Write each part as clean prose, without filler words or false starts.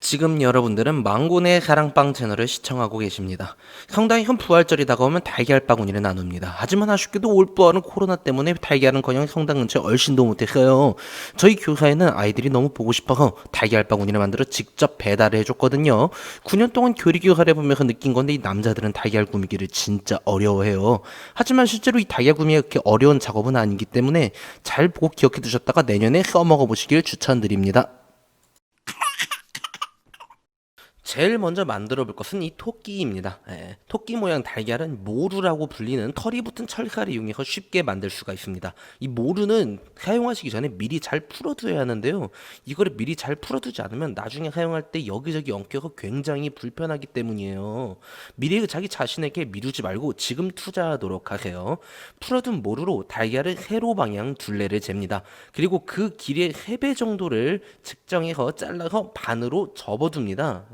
지금 여러분들은 망고네 사랑빵 채널을 시청하고 계십니다. 상당히 큰 부활절이 다가오면 달걀 바구니를 나눕니다. 하지만 아쉽게도 올 부활은 코로나 때문에 달걀은커녕 성당 근처에 얼씬도 못했어요. 저희 교사에는 아이들이 너무 보고 싶어서 달걀 바구니를 만들어 직접 배달을 해줬거든요. 9년 동안 교리교사를 해보면서 느낀 건데 이 남자들은 달걀 구미기를 진짜 어려워해요. 하지만 실제로 이 달걀 구미가 그렇게 어려운 작업은 아니기 때문에 잘 보고 기억해 두셨다가 내년에 써먹어 보시길 추천드립니다. 제일 먼저 만들어 볼 것은 이 토끼입니다. 토끼 모양 달걀은 모루라고 불리는 털이 붙은 철칼을 이용해서 쉽게 만들 수가 있습니다. 이 모루는 사용하시기 전에 미리 잘 풀어두어야 하는데요. 이거를 미리 잘 풀어두지 않으면 나중에 사용할 때 여기저기 엉켜서 굉장히 불편하기 때문이에요. 미리 자기 자신에게 미루지 말고 지금 투자하도록 하세요. 풀어둔 모루로 달걀을 세로 방향 둘레를 잽니다. 그리고 그 길이의 3배 정도를 측정해서 잘라서 반으로 접어둡니다.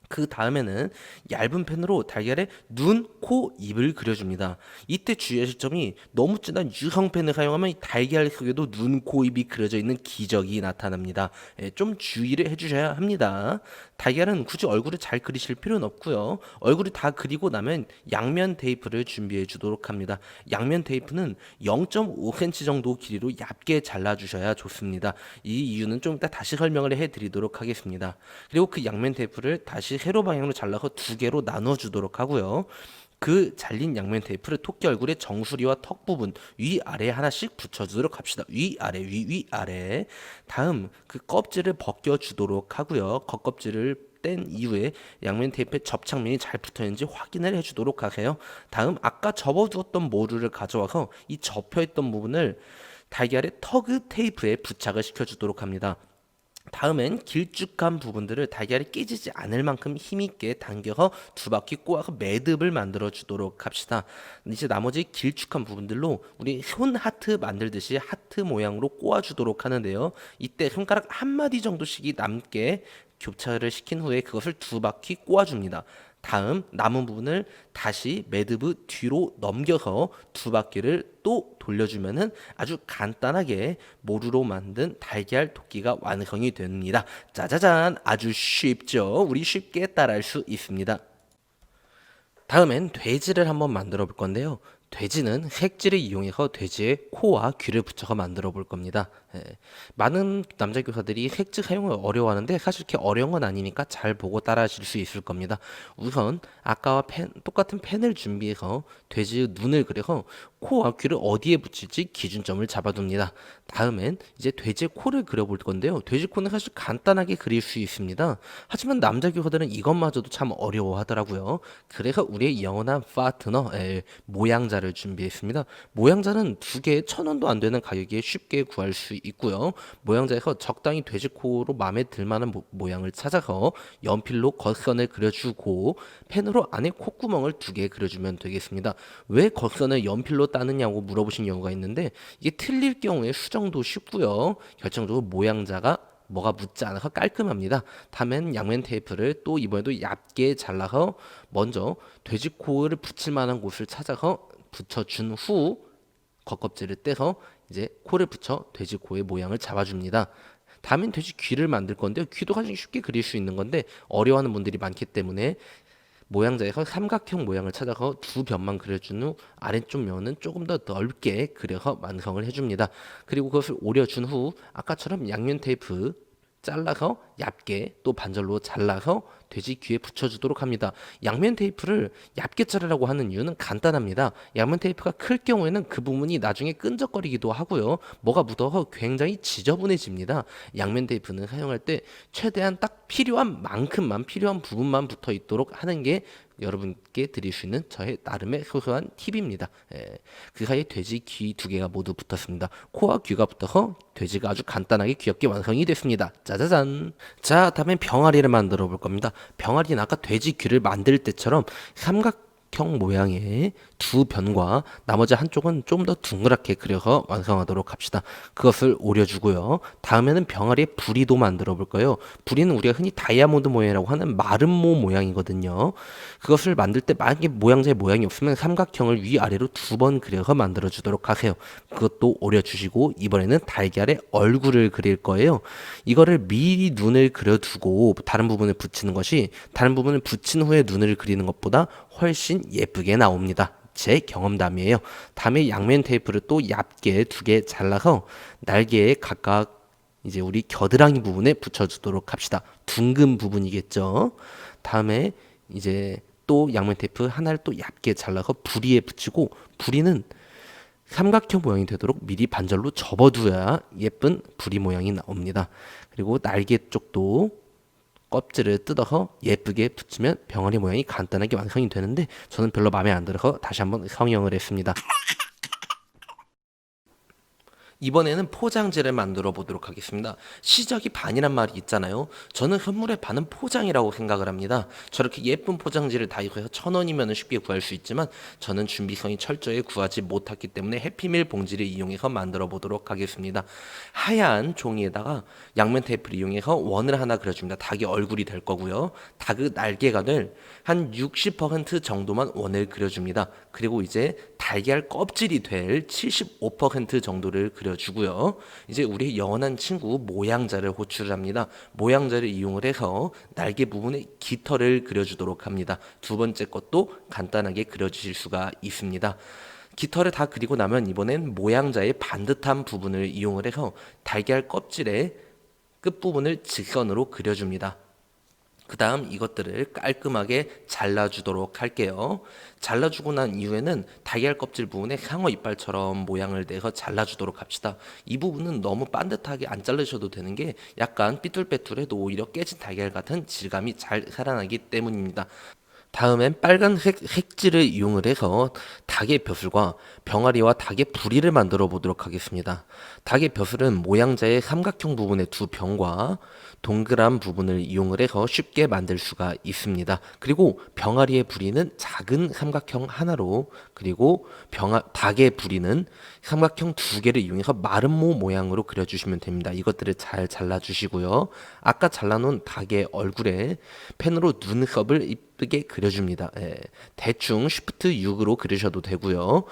그 다음에는 얇은 펜으로 달걀에 눈, 코, 입을 그려줍니다. 이때 주의하실 점이 너무 진한 유성펜을 사용하면 이 달걀 속에도 눈, 코, 입이 그려져 있는 기적이 나타납니다. 좀 주의를 해주셔야 합니다. 달걀은 굳이 얼굴을 잘 그리실 필요는 없고요. 얼굴을 다 그리고 나면 양면 테이프를 준비해 주도록 합니다. 양면 테이프는 0.5cm 정도 길이로 얇게 잘라주셔야 좋습니다. 이 이유는 좀 이따 다시 설명을 해드리도록 하겠습니다. 그리고 그 양면 테이프를 다시 세로 방향으로 잘라서 2개로 나눠 주도록 하고요. 그 잘린 양면 테이프를 토끼 얼굴의 정수리와 턱 부분 위아래에 하나씩 붙여주도록 합시다. 위아래 위아래. 다음 그 껍질을 벗겨주도록 하고요. 겉껍질을 뗀 이후에 양면 테이프에 접착면이 잘 붙어있는지 확인을 해주도록 하세요. 다음 아까 접어두었던 모루를 가져와서 이 접혀있던 부분을 달걀의 터그 테이프에 부착을 시켜주도록 합니다. 다음엔 길쭉한 부분들을 달걀이 깨지지 않을 만큼 힘있게 당겨서 2바퀴 꼬아서 매듭을 만들어 주도록 합시다. 이제 나머지 길쭉한 부분들로 우리 손 하트 만들듯이 하트 모양으로 꼬아 주도록 하는데요. 이때 손가락 한 마디 정도씩이 남게 교차를 시킨 후에 그것을 2바퀴 꼬아 줍니다. 다음 남은 부분을 다시 매듭의 뒤로 넘겨서 2바퀴를 또 돌려주면은 아주 간단하게 모루로 만든 달걀 토끼가 완성이 됩니다. 짜자잔, 아주 쉽죠? 우리 쉽게 따라할 수 있습니다. 다음엔 돼지를 한번 만들어 볼 건데요. 돼지는 색지를 이용해서 돼지의 코와 귀를 붙여서 만들어 볼 겁니다. 많은 남자 교사들이 색지 사용을 어려워하는데 사실 그렇게 어려운 건 아니니까 잘 보고 따라 하실 수 있을 겁니다. 우선 아까와 똑같은 펜을 준비해서 돼지의 눈을 그려서 코와 귀를 어디에 붙일지 기준점을 잡아둡니다. 다음엔 이제 돼지 코를 그려볼 건데요. 돼지 코는 사실 간단하게 그릴 수 있습니다. 하지만 남자 교사들은 이것마저도 참 어려워하더라고요. 그래서 우리의 영원한 파트너 모양자를 준비했습니다. 모양자는 2개에 1,000원도 안 되는 가격에 쉽게 구할 수 있고요. 모양자에서 적당히 돼지 코로 마음에 들 만한 모양을 찾아서 연필로 겉선을 그려주고 펜으로 안에 콧구멍을 2개 그려주면 되겠습니다. 왜 겉선을 연필로 따느냐고 물어보신 경우가 있는데 이게 틀릴 경우에 수정도 쉽고요. 결정적으로 모양자가 뭐가 묻지 않아서 깔끔합니다. 다음엔 양면 테이프를 또 이번에도 얇게 잘라서 먼저 돼지코를 붙일 만한 곳을 찾아서 붙여준 후 겉껍질을 떼서 이제 코를 붙여 돼지코의 모양을 잡아줍니다. 다음엔 돼지 귀를 만들 건데요. 귀도 가장 쉽게 그릴 수 있는 건데 어려워하는 분들이 많기 때문에 모양자에서 삼각형 모양을 찾아서 2변만 그려준 후 아래쪽 면은 조금 더 넓게 그려서 완성을 해줍니다. 그리고 그것을 오려준 후 아까처럼 양면 테이프 잘라서 얇게 또 반절로 잘라서 돼지 귀에 붙여주도록 합니다. 양면 테이프를 얇게 자르라고 하는 이유는 간단합니다. 양면 테이프가 클 경우에는 그 부분이 나중에 끈적거리기도 하고요. 뭐가 묻어서 굉장히 지저분해집니다. 양면 테이프는 사용할 때 최대한 딱 필요한 만큼만 필요한 부분만 붙어 있도록 하는 게 여러분께 드릴 수 있는 저의 나름의 소소한 팁입니다. 그 사이에 돼지 귀 2개가 모두 붙었습니다. 코와 귀가 붙어서 돼지가 아주 간단하게 귀엽게 완성이 됐습니다. 짜자잔. 자, 다음엔 병아리를 만들어 볼 겁니다. 병아리는 아까 돼지 귀를 만들 때처럼 삼각형 모양의 두 변과 나머지 한쪽은 좀 더 둥그랗게 그려서 완성하도록 합시다. 그것을 오려주고요. 다음에는 병아리의 부리도 만들어 볼 거예요. 부리는 우리가 흔히 다이아몬드 모양이라고 하는 마름모 모양이거든요. 그것을 만들 때 만약에 모양자의 모양이 없으면 삼각형을 위아래로 두 번 그려서 만들어 주도록 하세요. 그것도 오려주시고 이번에는 달걀의 얼굴을 그릴 거예요. 이거를 미리 눈을 그려두고 다른 부분을 붙이는 것이 다른 부분을 붙인 후에 눈을 그리는 것보다 훨씬 예쁘게 나옵니다. 제 경험담이에요. 다음에 양면 테이프를 또 얇게 두 개 잘라서 날개에 각각 이제 우리 겨드랑이 부분에 붙여주도록 합시다. 둥근 부분이겠죠. 다음에 이제 또 양면 테이프 하나를 또 얇게 잘라서 부리에 붙이고 부리는 삼각형 모양이 되도록 미리 반절로 접어두어야 예쁜 부리 모양이 나옵니다. 그리고 날개 쪽도 껍질을 뜯어서 예쁘게 붙이면 병아리 모양이 간단하게 완성이 되는데 저는 별로 마음에 안 들어서 다시 한번 성형을 했습니다. 이번에는 포장지를 만들어 보도록 하겠습니다. 시작이 반이란 말이 있잖아요. 저는 선물의 반은 포장이라고 생각을 합니다. 저렇게 예쁜 포장지를 다이소에서 1,000원이면 쉽게 구할 수 있지만 저는 준비성이 철저히 구하지 못했기 때문에 해피밀 봉지를 이용해서 만들어 보도록 하겠습니다. 하얀 종이에다가 양면 테이프를 이용해서 원을 하나 그려줍니다. 닭의 얼굴이 될 거고요. 닭의 날개관을 한 60% 정도만 원을 그려줍니다. 그리고 이제 달걀 껍질이 될 75% 정도를 그려주고요. 이제 우리 영원한 친구 모양자를 호출을 합니다. 모양자를 이용을 해서 날개 부분에 깃털을 그려주도록 합니다. 두 번째 것도 간단하게 그려주실 수가 있습니다. 깃털을 다 그리고 나면 이번엔 모양자의 반듯한 부분을 이용을 해서 달걀 껍질의 끝부분을 직선으로 그려줍니다. 그 다음 이것들을 깔끔하게 잘라주도록 할게요. 잘라주고 난 이후에는 달걀 껍질 부분에 상어 이빨처럼 모양을 내서 잘라주도록 합시다. 이 부분은 너무 반듯하게 안 자르셔도 되는 게 약간 삐뚤빼뚤해도 오히려 깨진 달걀 같은 질감이 잘 살아나기 때문입니다. 다음엔 빨간색 색지를 이용을 해서 닭의 벼슬과 병아리와 닭의 부리를 만들어 보도록 하겠습니다. 닭의 벼슬은 모양자의 삼각형 부분의 두 병과 동그란 부분을 이용을 해서 쉽게 만들 수가 있습니다. 그리고 병아리의 부리는 작은 삼각형 하나로, 그리고 닭의 부리는 삼각형 두 개를 이용해서 마름모 모양으로 그려주시면 됩니다. 이것들을 잘 잘라주시고요. 아까 잘라놓은 닭의 얼굴에 펜으로 눈썹을 이쁘게 그려줍니다. 대충 쉬프트 6으로 그리셔도 되고요.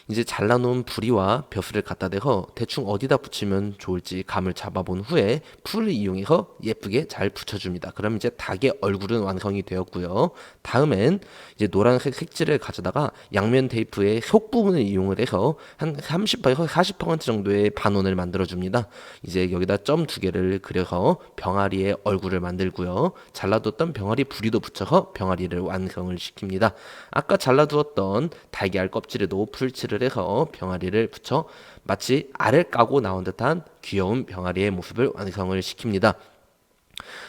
이제 잘라놓은 부리와 벼슬을 갖다 대서 대충 어디다 붙이면 좋을지 감을 잡아본 후에 풀을 이용해서 예쁘게 잘 붙여줍니다. 그럼 이제 닭의 얼굴은 완성이 되었고요. 다음엔 이제 노란색 색지를 가져다가 양면 테이프의 속 부분을 이용을 해서 한 30%에서 40% 정도의 반원을 만들어줍니다. 이제 여기다 점 두 개를 그려서 병아리의 얼굴을 만들고요. 잘라뒀던 병아리 부리도 붙여서 병아리를 완성을 시킵니다. 아까 잘라두었던 달걀 껍질에도 풀칠을 해서 병아리를 붙여 마치 알을 까고 나온 듯한 귀여운 병아리의 모습을 완성을 시킵니다.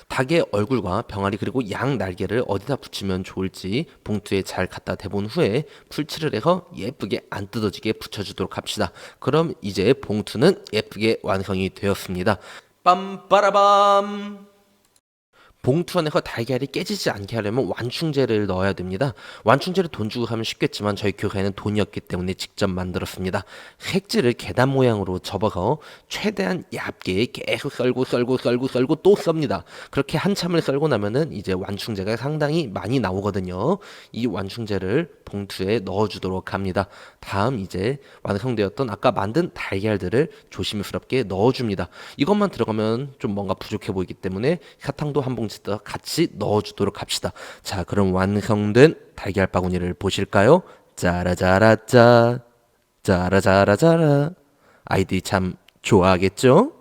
닭의 얼굴과 병아리 그리고 양 날개를 어디다 붙이면 좋을지 봉투에 잘 갖다 대본 후에 풀칠을 해서 예쁘게 안 뜯어지게 붙여주도록 합시다. 그럼 이제 봉투는 예쁘게 완성이 되었습니다. 빰빠라밤. 봉투 안에서 달걀이 깨지지 않게 하려면 완충제를 넣어야 됩니다. 완충제를 돈 주고 하면 쉽겠지만 저희 교회에는 돈이 없기 때문에 직접 만들었습니다. 색지를 계단 모양으로 접어서 최대한 얇게 계속 썰고 또 썹니다. 그렇게 한참을 썰고 나면은 이제 완충제가 상당히 많이 나오거든요. 이 완충제를 봉투에 넣어주도록 합니다. 다음 이제 완성되었던 아까 만든 달걀들을 조심스럽게 넣어줍니다. 이것만 들어가면 좀 뭔가 부족해 보이기 때문에 사탕도 한 봉지 더 같이 넣어주도록 합시다. 자, 그럼 완성된 달걀 바구니를 보실까요? 짜라짜라짜, 짜라짜라짜라. 아이들이 참 좋아하겠죠?